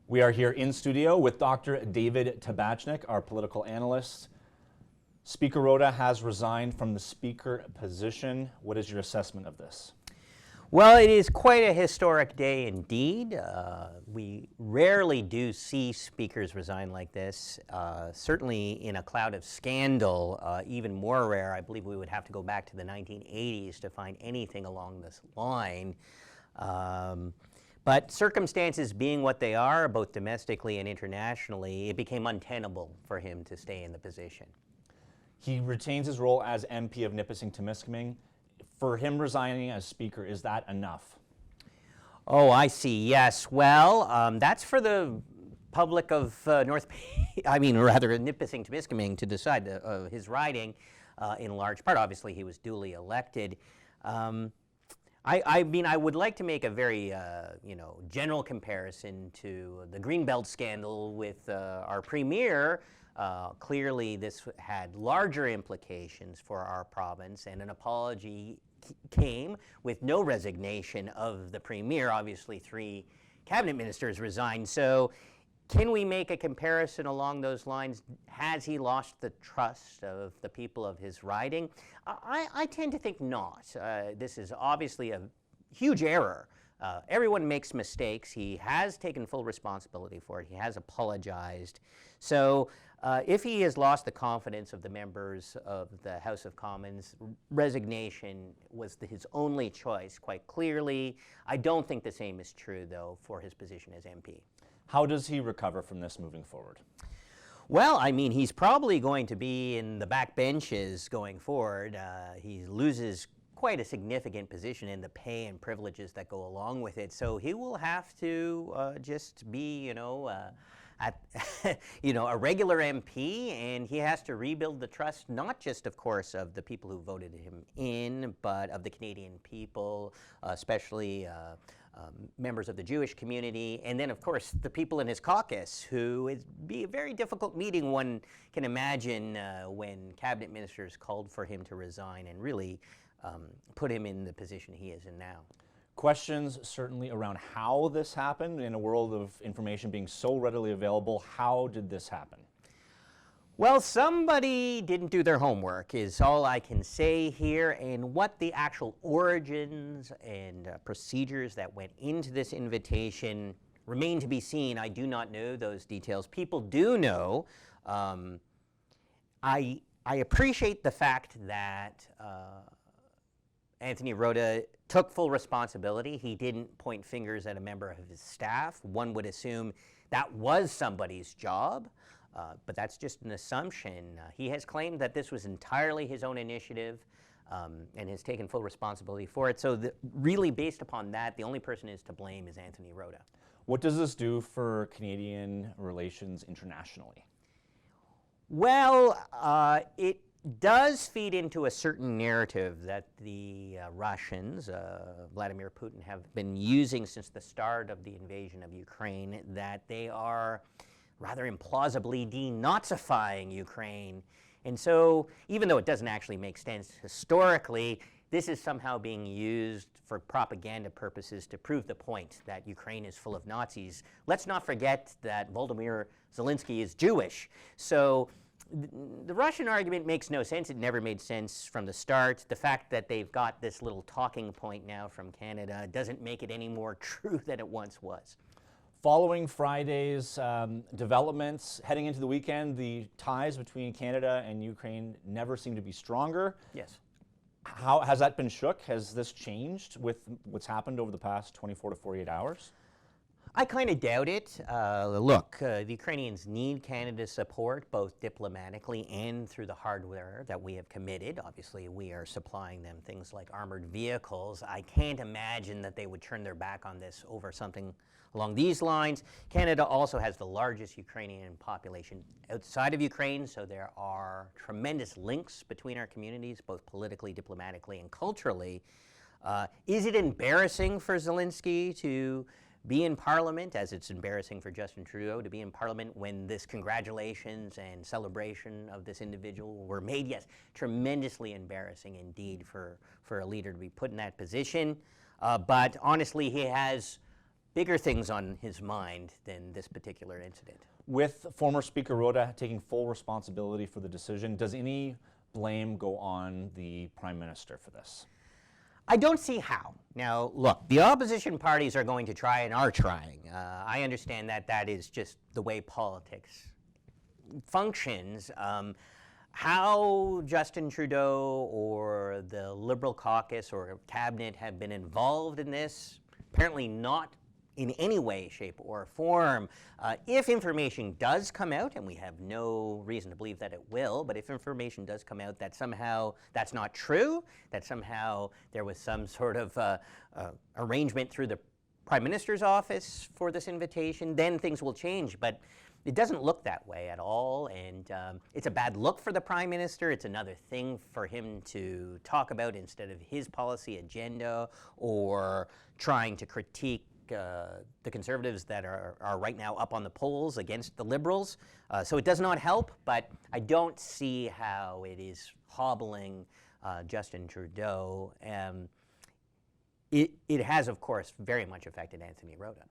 We are here in studio with Dr. David Tabachnick, our political analyst. Speaker Rota has resigned from the speaker position. What is your assessment of this? Well, it is quite a historic day indeed. We rarely do see speakers resign like this. Certainly in a cloud of scandal, even more rare. I believe we would have to go back to the 1980s to find anything along this line. But circumstances being what they are, both domestically and internationally, it became untenable for him to stay in the position. He retains his role as MP of Nipissing-Temiskaming. For him resigning as speaker, is that enough? Oh, I see. Yes. Well, that's for the public of Nipissing-Temiskaming to decide his riding in large part. Obviously, he was duly elected. I mean, I would like to make a very, general comparison to the Greenbelt scandal with our premier. Clearly, this had larger implications for our province, and an apology came with no resignation of the premier. Obviously, 3 cabinet ministers resigned. So can we make a comparison along those lines? Has he lost the trust of the people of his riding? I tend to think not. This is obviously a huge error. Everyone makes mistakes. He has taken full responsibility for it. He has apologized. So if he has lost the confidence of the members of the House of Commons, resignation was his only choice, quite clearly. I don't think the same is true, though, for his position as MP. How does he recover from this moving forward? Well, I mean, he's probably going to be in the back benches going forward. He loses quite a significant position in the pay and privileges that go along with it. So he will have to just be, a regular MP, and he has to rebuild the trust, not just, of course, of the people who voted him in, but of the Canadian people, especially members of the Jewish community, and then, of course, the people in his caucus, who would be a very difficult meeting, one can imagine, when cabinet ministers called for him to resign and really put him in the position he is in now. Questions certainly around how this happened in a world of information being so readily available. How did this happen? Well, somebody didn't do their homework is all I can say here, and what the actual origins and procedures that went into this invitation remain to be seen. I do not know those details. People do know. I appreciate the fact that Anthony Rota took full responsibility. He didn't point fingers at a member of his staff. One would assume that was somebody's job. But that's just an assumption. He has claimed that this was entirely his own initiative and has taken full responsibility for it. So really, based upon that, the only person is to blame is Anthony Rota. What does this do for Canadian relations internationally? Well, it does feed into a certain narrative that the Russians, Vladimir Putin, have been using since the start of the invasion of Ukraine, that they are rather implausibly denazifying Ukraine. And so, even though it doesn't actually make sense historically, this is somehow being used for propaganda purposes to prove the point that Ukraine is full of Nazis. Let's not forget that Volodymyr Zelensky is Jewish. So the Russian argument makes no sense. It never made sense from the start. The fact that they've got this little talking point now from Canada doesn't make it any more true than it once was. Following Friday's developments, heading into the weekend, the ties between Canada and Ukraine never seem to be stronger. Yes. How has that been shook? Has this changed with what's happened over the past 24 to 48 hours? I kind of doubt it. Look, the Ukrainians need Canada's support, both diplomatically and through the hardware that we have committed. Obviously, we are supplying them things like armored vehicles. I can't imagine that they would turn their back on this over something along these lines. Canada also has the largest Ukrainian population outside of Ukraine, so there are tremendous links between our communities, both politically, diplomatically, and culturally. Is it embarrassing for Zelensky to be in Parliament, as it's embarrassing for Justin Trudeau to be in Parliament when this congratulations and celebration of this individual were made? Yes, tremendously embarrassing indeed for a leader to be put in that position. But honestly, he has bigger things on his mind than this particular incident. With former Speaker Rota taking full responsibility for the decision, does any blame go on the Prime Minister for this? I don't see how. Now, look, the opposition parties are going to try and are trying. I understand that that is just the way politics functions. How Justin Trudeau or the Liberal caucus or cabinet have been involved in this, apparently not in any way, shape, or form. If information does come out, and we have no reason to believe that it will, but if information does come out that somehow that's not true, that somehow there was some sort of arrangement through the Prime Minister's office for this invitation, then things will change. But it doesn't look that way at all, and it's a bad look for the Prime Minister. It's another thing for him to talk about instead of his policy agenda or trying to critique the Conservatives that are right now up on the polls against the Liberals. So it does not help, but I don't see how it is hobbling Justin Trudeau. It has, of course, very much affected Anthony Rota.